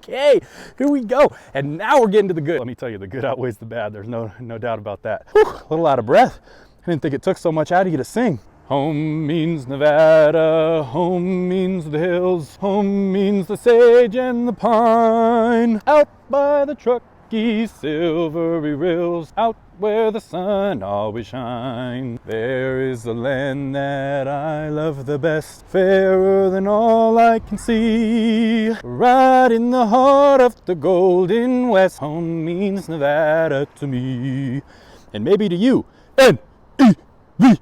Okay, here we go. And now we're getting to the good. Let me tell you, the good outweighs the bad. There's no doubt about that. Whew, a little out of breath. I didn't think it took so much out of you to sing. Home means Nevada, home means the hills, home means the sage and the pine. Out by the Truckee silvery rills, out where the sun always shines. There is a land that I love the best, fairer than all I can see. Right in the heart of the Golden West, home means Nevada to me. And maybe to you. N-E-V-A.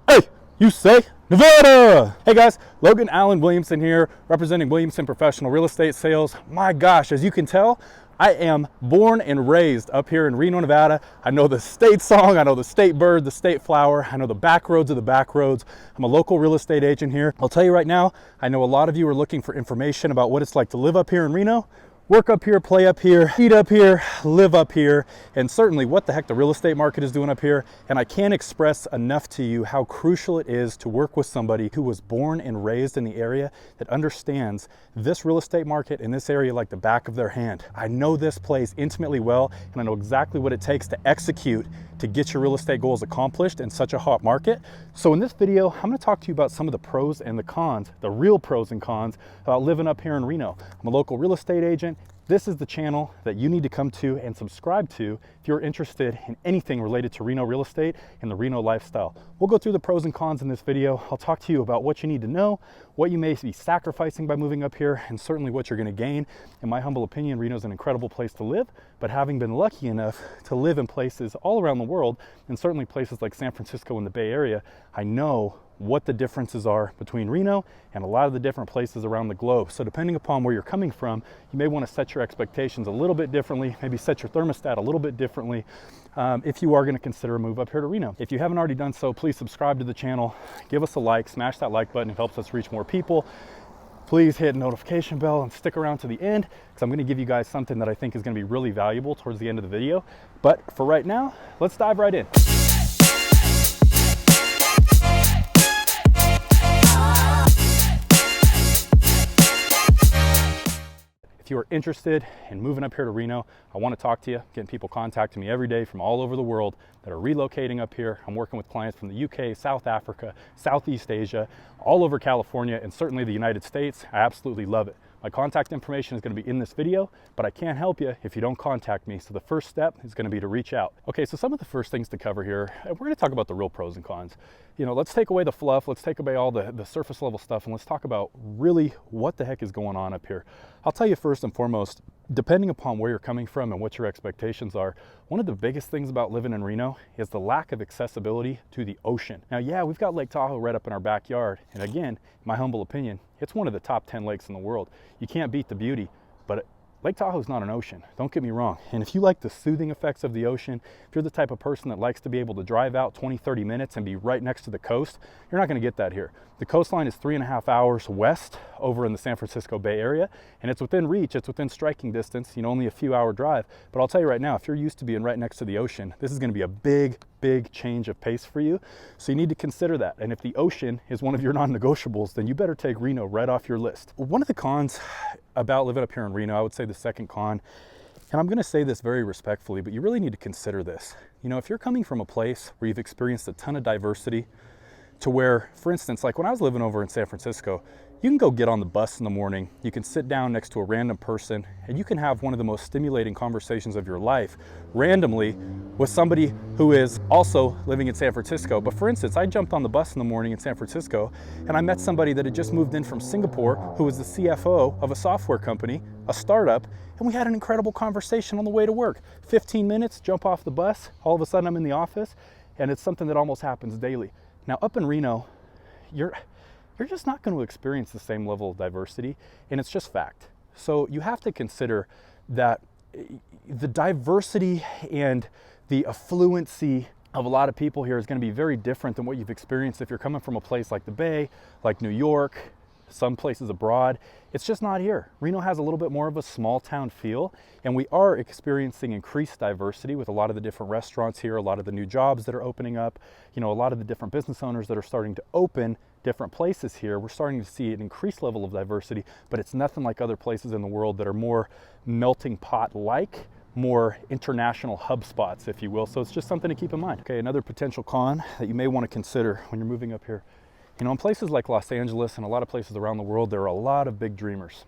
Hey, you say Nevada! Hey guys, Logan, Williamson here, representing Williamson Professional Real Estate Sales. My gosh, as you can tell, I am born and raised up here in Reno, Nevada. I know the state song, I know the state bird, the state flower, I know the back roads of the back roads. I'm a local real estate agent here. I'll tell you right now, I know a lot of you are looking for information about what it's like to live up here in Reno. Work up here, play up here, eat up here, live up here, and certainly what the heck the real estate market is doing up here. And I can't express enough to you how crucial it is to work with somebody who was born and raised in the area that understands this real estate market in this area like the back of their hand. I know this place intimately well, and I know exactly what it takes to execute to get your real estate goals accomplished in such a hot market. So in this video, I'm gonna talk to you about some of the pros and the cons, the real pros and cons about living up here in Reno. I'm a local real estate agent. This is the channel that you need to come to and subscribe to if you're interested in anything related to Reno real estate and the Reno lifestyle. We'll go through the pros and cons in this video. I'll talk to you about what you need to know, what you may be sacrificing by moving up here, and certainly what you're gonna gain. In my humble opinion, Reno's an incredible place to live, but having been lucky enough to live in places all around the world, and certainly places like San Francisco and the Bay Area, I know what the differences are between Reno and a lot of the different places around the globe. So depending upon where you're coming from, you may want to set your expectations a little bit differently, maybe set your thermostat a little bit differently if you are going to consider a move up here to Reno. If you haven't already done so, please subscribe to the channel, give us a like, smash that like button. It helps us reach more people. Please hit notification bell and stick around to the end because I'm going to give you guys something that I think is going to be really valuable towards the end of the video. But for right now, let's dive right in. If you are interested in moving up here to Reno, I want to talk to you. Getting people contacting me every day from all over the world that are relocating up here. I'm working with clients from the UK, South Africa, Southeast Asia, all over California, and certainly the United States. I absolutely love it. My contact information is going to be in this video, but I can't help you if you don't contact me. So the first step is going to be to reach out. Okay, so some of the first things to cover here, we're going to talk about the real pros and cons. You know, let's take away the fluff, let's take away all the surface level stuff, and let's talk about really what the heck is going on up here. I'll tell you first and foremost, depending upon where you're coming from and what your expectations are, one of the biggest things about living in Reno is the lack of accessibility to the ocean. Now, yeah, we've got Lake Tahoe right up in our backyard. And again, in my humble opinion, it's one of the top 10 lakes in the world. You can't beat the beauty, but Lake Tahoe is not an ocean, don't get me wrong. And if you like the soothing effects of the ocean, if you're the type of person that likes to be able to drive out 20, 30 minutes and be right next to the coast, you're not gonna get that here. The coastline is 3.5 hours west over in the San Francisco Bay Area, and it's within reach, it's within striking distance, you know, only a few hour drive. But I'll tell you right now, if you're used to being right next to the ocean, this is gonna be a big change of pace for you. So you need to consider that. And if the ocean is one of your non-negotiables, then you better take Reno right off your list. One of the cons about living up here in Reno, I would say the second con, and I'm gonna say this very respectfully, but you really need to consider this. You know, if you're coming from a place where you've experienced a ton of diversity, to where, for instance, like when I was living over in San Francisco, you can go get on the bus in the morning, you can sit down next to a random person, and you can have one of the most stimulating conversations of your life randomly with somebody who is also living in San Francisco. But for instance, I jumped on the bus in the morning in San Francisco, and I met somebody that had just moved in from Singapore who was the CFO of a software company, a startup, and we had an incredible conversation on the way to work. 15 minutes, jump off the bus, all of a sudden I'm in the office, and it's something that almost happens daily. Now up in Reno, you're just not going to experience the same level of diversity, and it's just fact. So you have to consider that the diversity and the affluency of a lot of people here is going to be very different than what you've experienced if you're coming from a place like the Bay, like New York, some places abroad. It's just not here. Reno has a little bit more of a small town feel, and we are experiencing increased diversity with a lot of the different restaurants here, a lot of the new jobs that are opening up, you know, a lot of the different business owners that are starting to open different places here, we're starting to see an increased level of diversity, but it's nothing like other places in the world that are more melting pot like, more international hub spots, if you will. So it's just something to keep in mind. Okay, another potential con that you may want to consider when you're moving up here. You know, in places like Los Angeles and a lot of places around the world, there are a lot of big dreamers.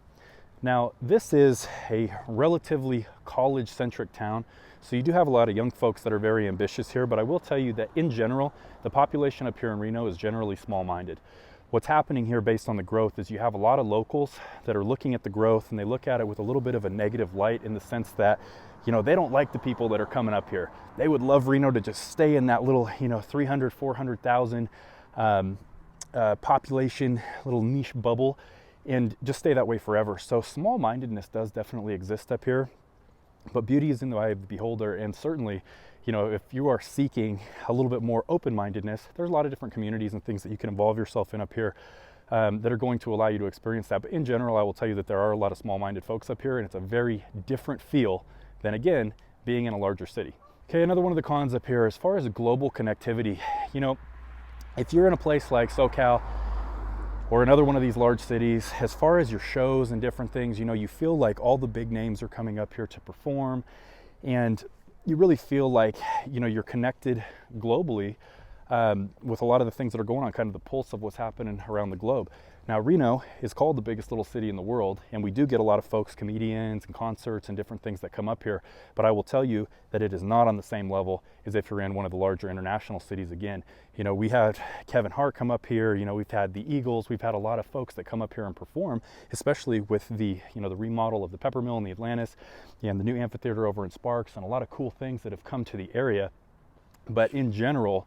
Now, this is a relatively college-centric town, so you do have a lot of young folks that are very ambitious here, but I will tell you that in general, the population up here in Reno is generally small-minded. What's happening here based on the growth is you have a lot of locals that are looking at the growth, and they look at it with a little bit of a negative light in the sense that, you know, they don't like the people that are coming up here. They would love Reno to just stay in that little, you know, 300, 400,000 population, little niche bubble, and just stay that way forever. So small-mindedness does definitely exist up here, but beauty is in the eye of the beholder. And certainly, you know, if you are seeking a little bit more open-mindedness, there's a lot of different communities and things that you can involve yourself in up here that are going to allow you to experience that. But in general, I will tell you that there are a lot of small-minded folks up here, and it's a very different feel than, again, being in a larger city. Okay, another one of the cons up here, as far as global connectivity, you know, if you're in a place like SoCal or another one of these large cities, as far as your shows and different things, you know, you feel like all the big names are coming up here to perform, and you really feel like, you know, you're connected globally with a lot of the things that are going on, kind of the pulse of what's happening around the globe. Now, Reno is called the biggest little city in the world, and we do get a lot of folks, comedians and concerts and different things that come up here, but I will tell you that it is not on the same level as if you're in one of the larger international cities. Again, you know, we had Kevin Hart come up here, you know, we've had the Eagles, we've had a lot of folks that come up here and perform, especially with the, you know, the remodel of the Pepper Mill and the Atlantis and the new amphitheater over in Sparks, and a lot of cool things that have come to the area. But in general,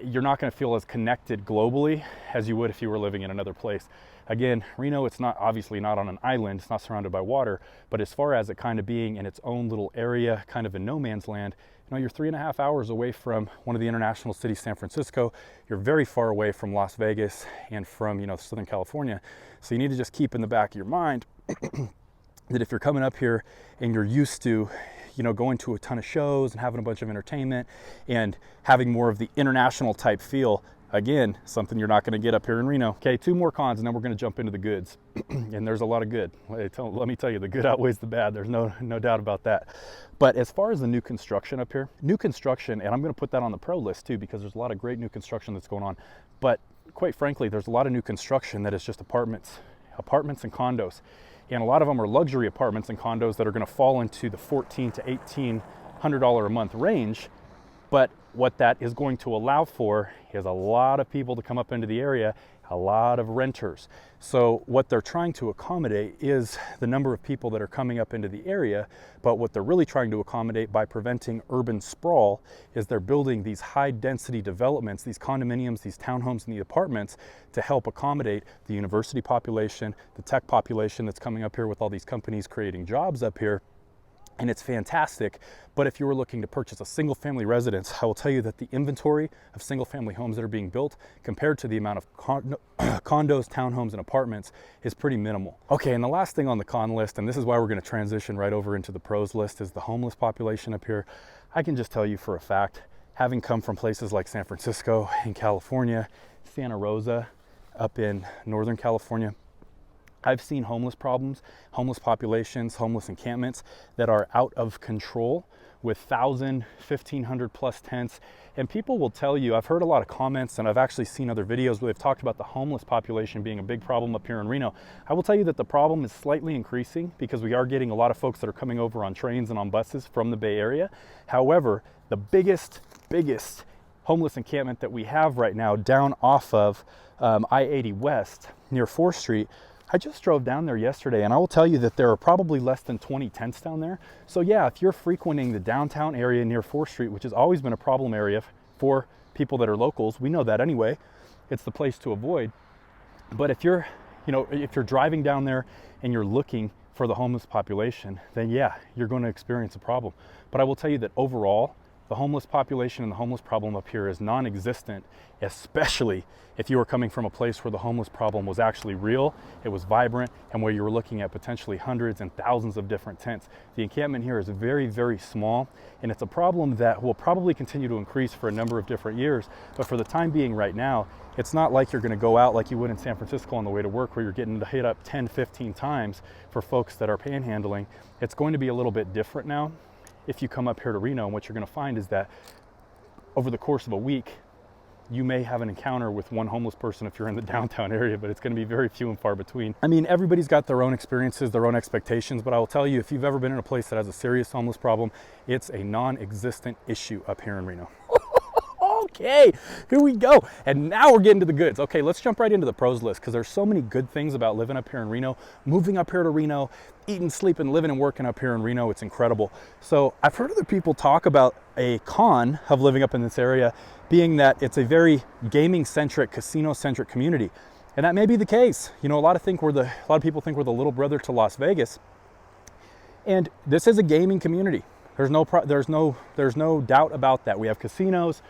you're not going to feel as connected globally as you would if you were living in another place. Again, Reno, it's not obviously not on an island, it's not surrounded by water, but as far as it kind of being in its own little area, kind of in no man's land, you know, you're 3.5 hours away from one of the international cities, San Francisco. You're very far away from Las Vegas and from, you know, Southern California. So you need to just keep in the back of your mind that if you're coming up here and you're used to, you know, going to a ton of shows and having a bunch of entertainment and having more of the international type feel, again, something you're not going to get up here in Reno. Okay, 2 more cons, and then we're going to jump into the goods. And there's a lot of good. Let me tell you, the good outweighs the bad. There's no doubt about that. But as far as the new construction up here, new construction, and I'm going to put that on the pro list too, because there's a lot of great new construction that's going on. But quite frankly, there's a lot of new construction that is just apartments and condos. And a lot of them are luxury apartments and condos that are going to fall into the $1,400 to $1,800 a month range. But what that is going to allow for is a lot of people to come up into the area, a lot of renters. So what they're trying to accommodate is the number of people that are coming up into the area, but what they're really trying to accommodate by preventing urban sprawl is they're building these high density developments, these condominiums, these townhomes and the apartments to help accommodate the university population, the tech population that's coming up here with all these companies creating jobs up here. And it's fantastic. But if you were looking to purchase a single family residence, I will tell you that the inventory of single family homes that are being built compared to the amount of condos, townhomes, and apartments is pretty minimal. Okay, and the last thing on the con list, and this is why we're going to transition right over into the pros list, is the homeless population up here. I can just tell you for a fact, having come from places like San Francisco in California, Santa Rosa up in Northern California, I've seen homeless problems, homeless populations, homeless encampments that are out of control with 1,000, 1,500 plus tents. And people will tell you, I've heard a lot of comments and I've actually seen other videos where they've talked about the homeless population being a big problem up here in Reno. I will tell you that the problem is slightly increasing because we are getting a lot of folks that are coming over on trains and on buses from the Bay Area. However, the biggest homeless encampment that we have right now down off of I-80 West near 4th Street, I just drove down there yesterday, and I will tell you that there are probably less than 20 tents down there. So yeah, if you're frequenting the downtown area near 4th Street, which has always been a problem area for people that are locals, we know that anyway, it's the place to avoid. But if you're driving down there and you're looking for the homeless population, then yeah, you're going to experience a problem. But I will tell you that overall, The homeless population and the homeless problem up here is non-existent, especially if you were coming from a place where the homeless problem was actually real, it was vibrant, and where you were looking at potentially hundreds and thousands of different tents. The encampment here is very, very small, and it's a problem that will probably continue to increase for a number of different years. But for the time being right now, it's not like you're gonna go out like you would in San Francisco on the way to work, where you're getting to hit up 10, 15 times for folks that are panhandling. It's going to be a little bit different now. If you come up here to Reno, and what you're gonna find is that over the course of a week, you may have an encounter with one homeless person if you're in the downtown area, but it's gonna be very few and far between. I mean, everybody's got their own experiences, their own expectations, but I will tell you, if you've ever been in a place that has a serious homeless problem, it's a non-existent issue up here in Reno. Okay, here we go. And now we're getting to the goods. Okay, let's jump right into the pros list, because there's so many good things about living up here in Reno, moving up here to Reno, eating, sleeping, living and working up here in Reno. It's incredible. So I've heard other people talk about a con of living up in this area being that it's a very gaming centric, casino centric community. And that may be the case. You know, a lot of people think we're the little brother to Las Vegas. And this is a gaming community. There's no doubt about that. We have casinos.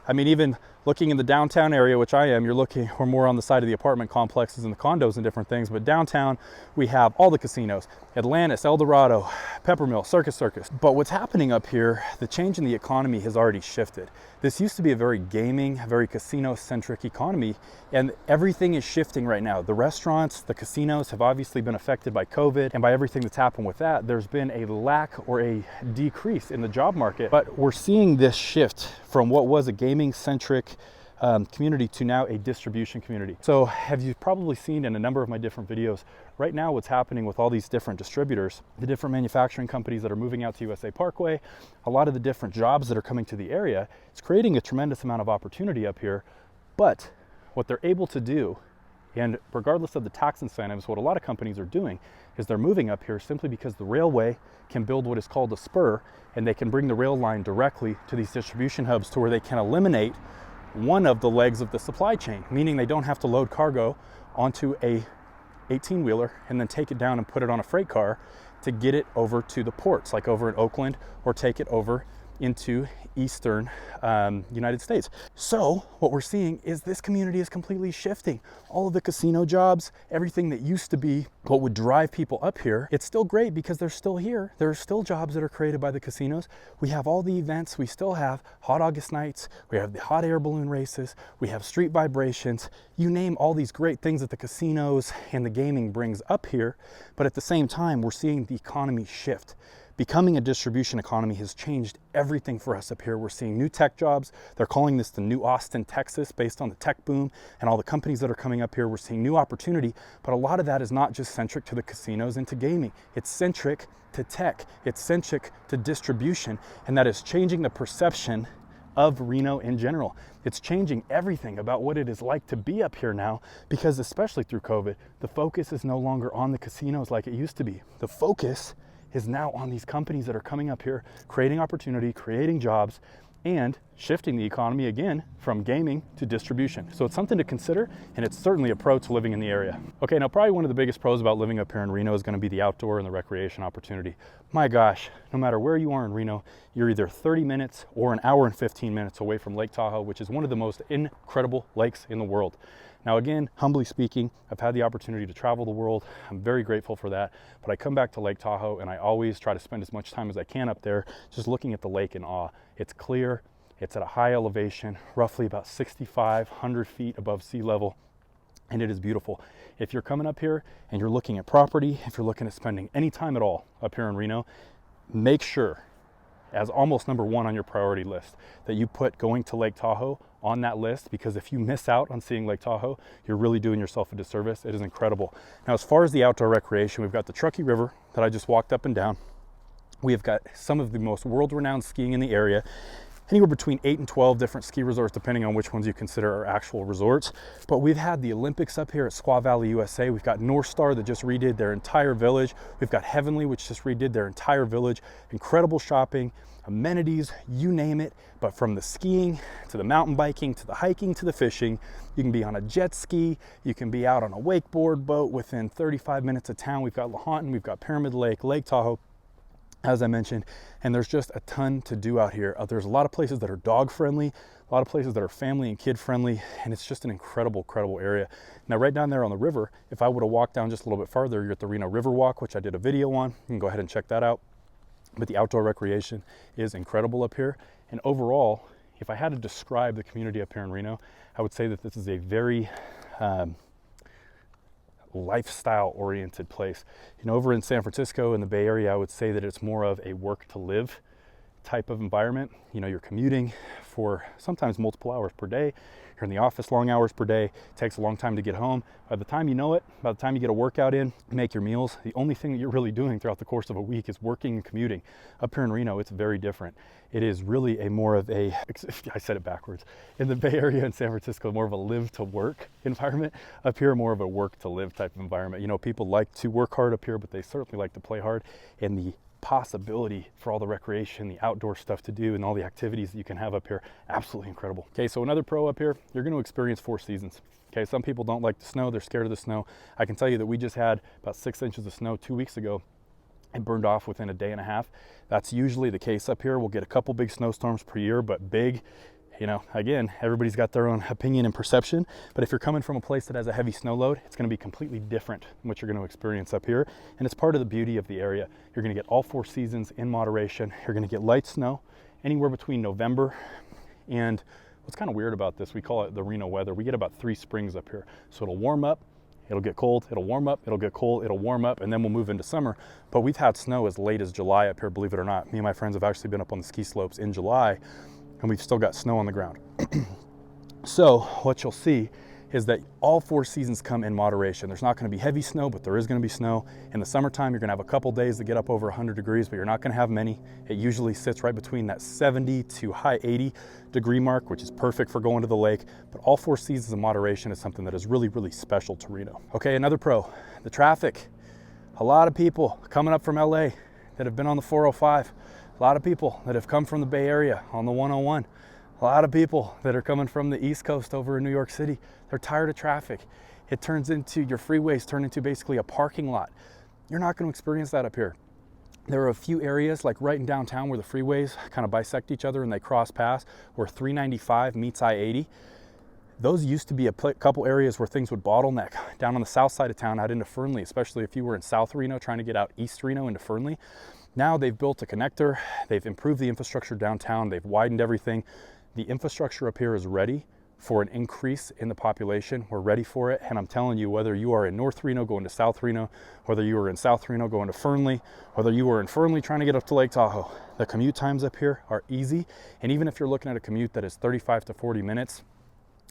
I mean, even looking in the downtown area, which I am, we're more on the side of the apartment complexes and the condos and different things, but downtown, we have all the casinos, Atlantis, El Dorado, Peppermill, Circus. But what's happening up here, the change in the economy has already shifted. This used to be a very gaming, very casino-centric economy, and everything is shifting right now. The restaurants, the casinos have obviously been affected by COVID, and by everything that's happened with that, there's been a lack or a decrease in the job market. But we're seeing this shift from what was a gaming-centric community to now a distribution community. So as you've probably seen in a number of my different videos, right now what's happening with all these different distributors, the different manufacturing companies that are moving out to USA Parkway, a lot of the different jobs that are coming to the area, it's creating a tremendous amount of opportunity up here. But what they're able to do, and regardless of the tax incentives, what a lot of companies are doing is they're moving up here simply because the railway can build what is called a spur, and they can bring the rail line directly to these distribution hubs to where they can eliminate one of the legs of the supply chain, meaning they don't have to load cargo onto a 18-wheeler and then take it down and put it on a freight car to get it over to the ports, like over in Oakland, or take it over into eastern United States. So what we're seeing is this community is completely shifting. All of the casino jobs, everything that used to be what would drive people up here, it's still great because they're still here. There are still jobs that are created by the casinos. We have all the events. We still have Hot August nights. We have the hot air balloon races. We have street vibrations. You name all these great things that the casinos and the gaming brings up here. But at the same time, we're seeing the economy shift. Becoming a distribution economy has changed everything for us up here. We're seeing new tech jobs. They're calling this the new Austin, Texas, based on the tech boom and all the companies that are coming up here. We're seeing new opportunity, but a lot of that is not just centric to the casinos and to gaming. It's centric to tech. It's centric to distribution, and that is changing the perception of Reno in general. It's changing everything about what it is like to be up here now, because especially through COVID, the focus is no longer on the casinos like it used to be. The focus is now on these companies that are coming up here, creating opportunity, creating jobs, and shifting the economy again from gaming to distribution. So it's something to consider, and it's certainly a pro to living in the area. Okay, now probably one of the biggest pros about living up here in Reno is going to be the outdoor and the recreation opportunity. My gosh, no matter where you are in Reno, you're either 30 minutes or an hour and 15 minutes away from Lake Tahoe, which is one of the most incredible lakes in the world. Now again, humbly speaking, I've had the opportunity to travel the world. I'm very grateful for that, but I come back to Lake Tahoe and I always try to spend as much time as I can up there just looking at the lake in awe. It's clear, it's at a high elevation, roughly about 6,500 feet above sea level, and it is beautiful. If you're coming up here and you're looking at property, if you're looking at spending any time at all up here in Reno, make sure, as almost number one on your priority list, that you put going to Lake Tahoe on that list, because if you miss out on seeing Lake Tahoe, you're really doing yourself a disservice. It is incredible. Now, as far as the outdoor recreation, we've got the Truckee River that I just walked up and down. We've got some of the most world-renowned skiing in the area, anywhere between 8 and 12 different ski resorts, depending on which ones you consider are actual resorts. But we've had the Olympics up here at Squaw Valley, USA. We've got North Star that just redid their entire village. We've got Heavenly, which just redid their entire village. Incredible shopping, amenities, you name it. But from the skiing to the mountain biking to the hiking to the fishing, you can be on a jet ski, you can be out on a wakeboard boat within 35 minutes of town. We've got Lahontan, we've got Pyramid Lake, Lake Tahoe. as I mentioned, and there's just a ton to do out here. There's a lot of places that are dog friendly, a lot of places that are family and kid friendly, and it's just an incredible area. Now right down there on the river, if I would have walked down just a little bit farther, you're at the Reno River Walk, which I did a video on. You can go ahead and check that out. But the outdoor recreation is incredible up here. And overall, if I had to describe the community up here in Reno, I would say that this is a very lifestyle oriented place. You know, over in San Francisco in the Bay Area, I would say that it's more of a work to live type of environment. You know, you're commuting for sometimes multiple hours per day. You're in the office long hours per day. It takes a long time to get home. By the time you know it, by the time you get a workout in, make your meals, the only thing that you're really doing throughout the course of a week is working and commuting. Up here in Reno, it's very different. It is really a more of a, I said it backwards. In the Bay Area and San Francisco, more of a live to work environment. Up here, more of a work to live type of environment. You know, people like to work hard up here, but they certainly like to play hard. And the possibility for all the recreation, the outdoor stuff to do, and all the activities that you can have up here, absolutely incredible. Okay, so another pro up here, you're going to experience 4 seasons. Okay, some people don't like the snow, they're scared of the snow. I can tell you that we just had about 6 inches of snow 2 weeks ago. It burned off within a day and a half. That's usually the case up here. We'll get a couple big snowstorms per year, but big, you know, again, everybody's got their own opinion and perception, but if you're coming from a place that has a heavy snow load, it's going to be completely different than what you're going to experience up here. And it's part of the beauty of the area. You're going to get all 4 seasons in moderation. You're going to get light snow anywhere between November and what's kind of weird about this, we call it the Reno weather. We get about 3 springs up here. So it'll warm up, it'll get cold, it'll warm up, it'll get cold, it'll warm up, and then we'll move into summer. But we've had snow as late as July up here, believe it or not. Me and my friends have actually been up on the ski slopes in July, and we've still got snow on the ground. So what you'll see is that all 4 seasons come in moderation. There's not going to be heavy snow, but there is going to be snow. In the summertime, you're going to have a couple days that get up over 100 degrees, but you're not going to have many. It usually sits right between that 70 to high 80 degree mark, which is perfect for going to the lake. But all 4 seasons in moderation is something that is really, really special to Reno. Okay, another pro, the traffic. A lot of people coming up from LA that have been on the 405. A lot of people that have come from the Bay Area on the 101. A lot of people that are coming from the East Coast over in New York City. They're tired of traffic. It turns into, your freeways turn into basically a parking lot. You're not going to experience that up here. There are a few areas like right in downtown where the freeways kind of bisect each other and they cross paths, where 395 meets I-80. Those used to be a couple areas where things would bottleneck. Down on the south side of town, out into Fernley, especially if you were in South Reno trying to get out East Reno into Fernley. Now they've built a connector, they've improved the infrastructure downtown, they've widened everything. The infrastructure up here is ready for an increase in the population. We're ready for it. And I'm telling you, whether you are in North Reno going to South Reno, whether you are in South Reno going to Fernley, whether you are in Fernley trying to get up to Lake Tahoe, the commute times up here are easy. And even if you're looking at a commute that is 35 to 40 minutes,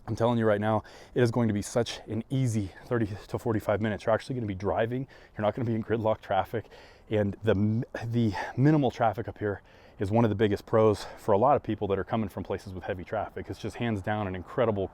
I'm telling you right now, it is going to be such an easy 30 to 45 minutes. You're actually going to be driving. You're not going to be in gridlock traffic. And the minimal traffic up here is one of the biggest pros for a lot of people that are coming from places with heavy traffic. It's just hands down an incredible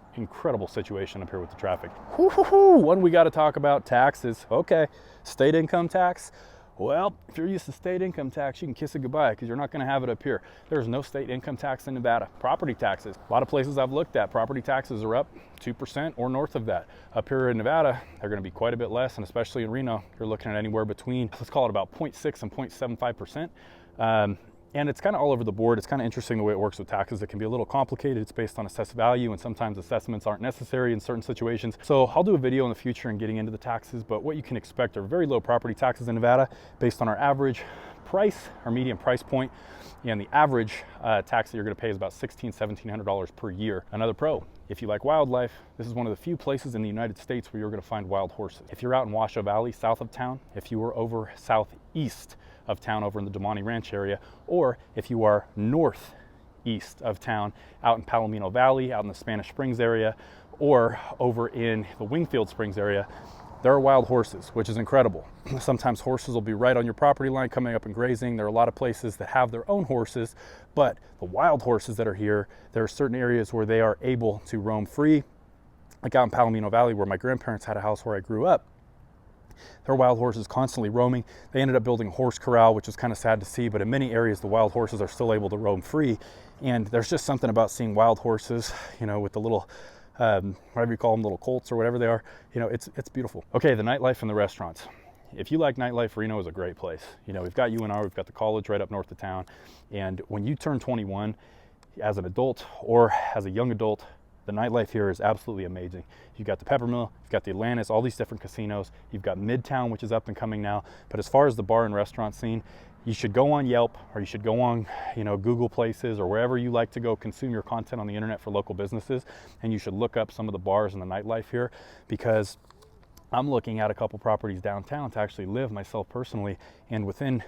situation up here with the traffic. One we got to talk about, taxes. Okay, state income tax. Well, if you're used to state income tax, you can kiss it goodbye because you're not going to have it up here. There's no state income tax in Nevada. Property taxes. A lot of places I've looked at, property taxes are up 2% or north of that. Up here in Nevada, they're going to be quite a bit less, and especially in Reno, you're looking at anywhere between, let's call it about 0.6 and 0.75%. And it's kind of all over the board. It's kind of interesting the way it works with taxes. It can be a little complicated. It's based on assessed value, and sometimes assessments aren't necessary in certain situations. So I'll do a video in the future and getting into the taxes, but what you can expect are very low property taxes in Nevada based on our average price, our median price point, and the average tax that you're going to pay is about $1,600, $1,700 per year. Another pro, if you like wildlife, this is one of the few places in the United States where you're going to find wild horses. If you're out in Washoe Valley, south of town, if you are over southeast of town over in the Damani Ranch area, or if you are northeast of town out in Palomino Valley, out in the Spanish Springs area, or over in the Wingfield Springs area, there are wild horses, which is incredible. Sometimes horses will be right on your property line coming up and grazing. There are a lot of places that have their own horses, but the wild horses that are here, there are certain areas where they are able to roam free. Like out in Palomino Valley where my grandparents had a house where I grew up, there are wild horses constantly roaming. They ended up building a horse corral, which was kind of sad to see, but in many areas the wild horses are still able to roam free. And there's just something about seeing wild horses, you know, with the little whatever you call them, little colts or whatever they are, you know, it's beautiful. Okay, the nightlife and the restaurants. if you like nightlife, Reno is a great place. You know, we've got UNR, we've got the college right up north of town. And when you turn 21 as an adult or as a young adult, the nightlife here is absolutely amazing. You've got the Peppermill, you've got the Atlantis, all these different casinos. You've got Midtown, which is up and coming now. But as far as the bar and restaurant scene, you should go on Yelp, or you should go on, you know, Google Places, or wherever you like to go consume your content on the internet for local businesses, and you should look up some of the bars and the nightlife here, because I'm looking at a couple properties downtown to actually live myself personally, and within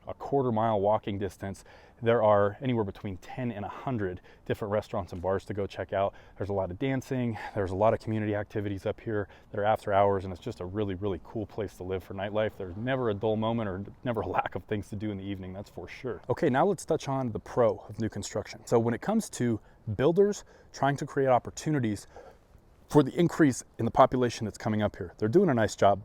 a quarter-mile walking distance, there are anywhere between 10 and 100 different restaurants and bars to go check out. There's a lot of dancing, there's a lot of community activities up here that are after hours, and it's just a really, really cool place to live for nightlife. There's never a dull moment or never a lack of things to do in the evening, that's for sure. Okay, now let's touch on the pro of new construction. So when it comes to builders trying to create opportunities for the increase in the population that's coming up here, they're doing a nice job.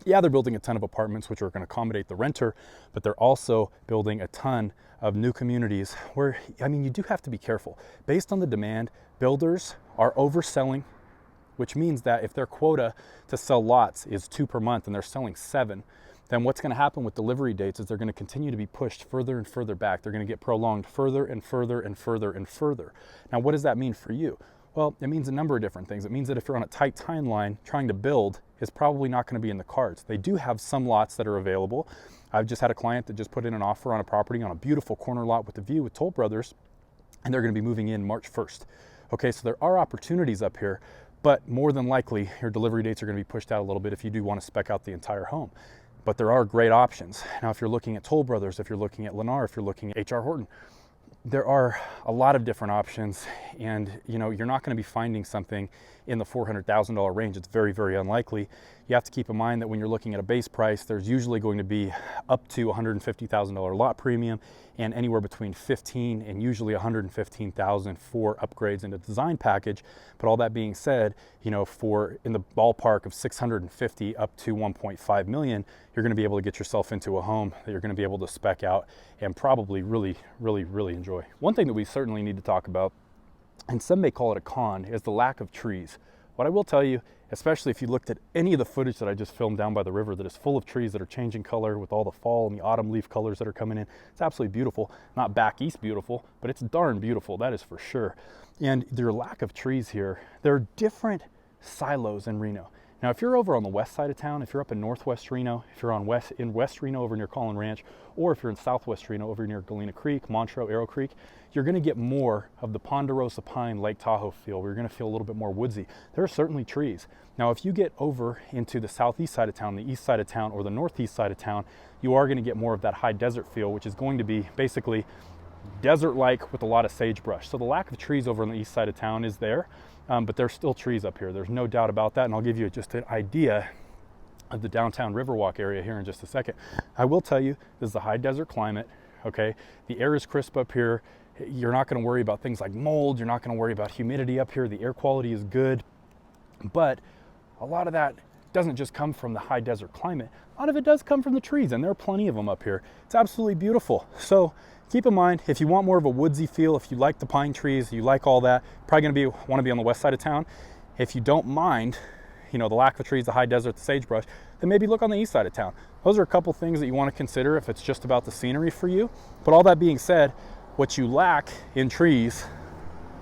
Yeah, they're building a ton of apartments which are going to accommodate the renter, but they're also building a ton of new communities where, I mean, you do have to be careful. Based on the demand, builders are overselling, which means that if their quota to sell lots is 2 per month and they're selling 7, then what's going to happen with delivery dates is they're going to continue to be pushed further and further back. They're going to get prolonged further and further and further and further. Now, what does that mean for you? Well, it means a number of different things. It means that if you're on a tight timeline, trying to build is probably not going to be in the cards. They do have some lots that are available. I've just had a client that just put in an offer on a property on a beautiful corner lot with a view with Toll Brothers, and they're going to be moving in March 1st. Okay, so there are opportunities up here, but more than likely your delivery dates are going to be pushed out a little bit if you do want to spec out the entire home. But there are great options. Now, if you're looking at Toll Brothers, if you're looking at Lennar, if you're looking at H.R. Horton, there are a lot of different options, and you know, you're not going to be finding something in the $400,000 range. It's very, very unlikely. You have to keep in mind that when you're looking at a base price, there's usually going to be up to $150,000 lot premium and anywhere between $15,000 and usually $115,000 for upgrades in the design package. But all that being said, you know, for in the ballpark of $650,000 up to $1.5 million, you're going to be able to get yourself into a home that you're going to be able to spec out and probably really, really, really enjoy. One thing that we certainly need to talk about, and some may call it a con, is the lack of trees. What I will tell you, especially if you looked at any of the footage that I just filmed down by the river that is full of trees that are changing color with all the fall and the autumn leaf colors that are coming in, it's absolutely beautiful. Not back east beautiful, but it's darn beautiful, that is for sure. And their lack of trees here, there are different silos in Reno. Now, if you're over on the west side of town, if you're up in northwest Reno, if you're on West Reno over near Collin Ranch, or if you're in southwest Reno over near Galena Creek, Montreux, Arrow Creek, you're going to get more of the Ponderosa Pine Lake Tahoe feel, where you're going to feel a little bit more woodsy. There are certainly trees. Now, if you get over into the southeast side of town, the east side of town, or the northeast side of town, you are going to get more of that high desert feel, which is going to be basically desert-like with a lot of sagebrush. So the lack of trees over on the east side of town is there. But there's still trees up here. There's no doubt about that. And I'll give you just an idea of the downtown Riverwalk area here in just a second. I will tell you, this is a high desert climate, okay? The air is crisp up here. You're not gonna worry about things like mold. You're not gonna worry about humidity up here. The air quality is good. But a lot of that doesn't just come from the high desert climate. A lot of it does come from the trees, and there are plenty of them up here. It's absolutely beautiful. So keep in mind, if you want more of a woodsy feel, if you like the pine trees, you like all that, probably gonna want to be on the west side of town. If you don't mind, you know, the lack of trees, the high desert, the sagebrush, then maybe look on the east side of town. Those are a couple things that you want to consider if it's just about the scenery for you. But all that being said, what you lack in trees,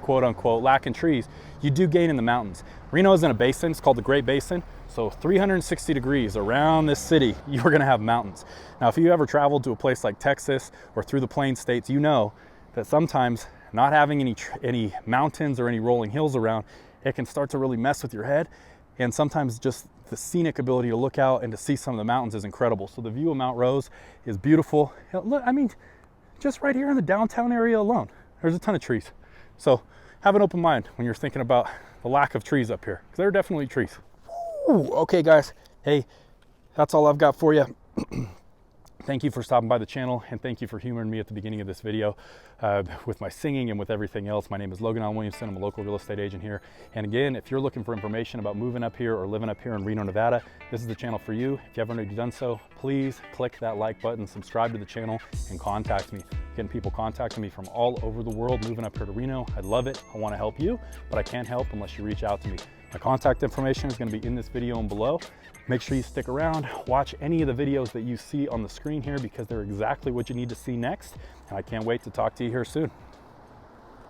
quote unquote, lack in trees, you do gain in the mountains. Reno is in a basin, it's called the Great Basin. So 360 degrees around this city, you're gonna have mountains. Now, if you ever traveled to a place like Texas or through the Plain States, you know that sometimes not having any mountains or any rolling hills around, it can start to really mess with your head. And sometimes just the scenic ability to look out and to see some of the mountains is incredible. So the view of Mount Rose is beautiful. Look, I mean, just right here in the downtown area alone, there's a ton of trees. So have an open mind when you're thinking about the lack of trees up here, because there are definitely trees. Ooh, okay guys, hey, that's all I've got for you. Thank you for stopping by the channel, and thank you for humoring me at the beginning of this video with my singing and with everything else. My name is Logan Williamson. I'm a local real estate agent here. And again, if you're looking for information about moving up here or living up here in Reno, Nevada, this is the channel for you. If you haven't already done so, please click that like button, subscribe to the channel, and contact me. Getting people contacting me from all over the world moving up here to Reno. I love it. I want to help you, but I can't help unless you reach out to me. My contact information is going to be in this video and below. Make sure you stick around, watch any of the videos that you see on the screen here because they're exactly what you need to see next. And I can't wait to talk to you here soon.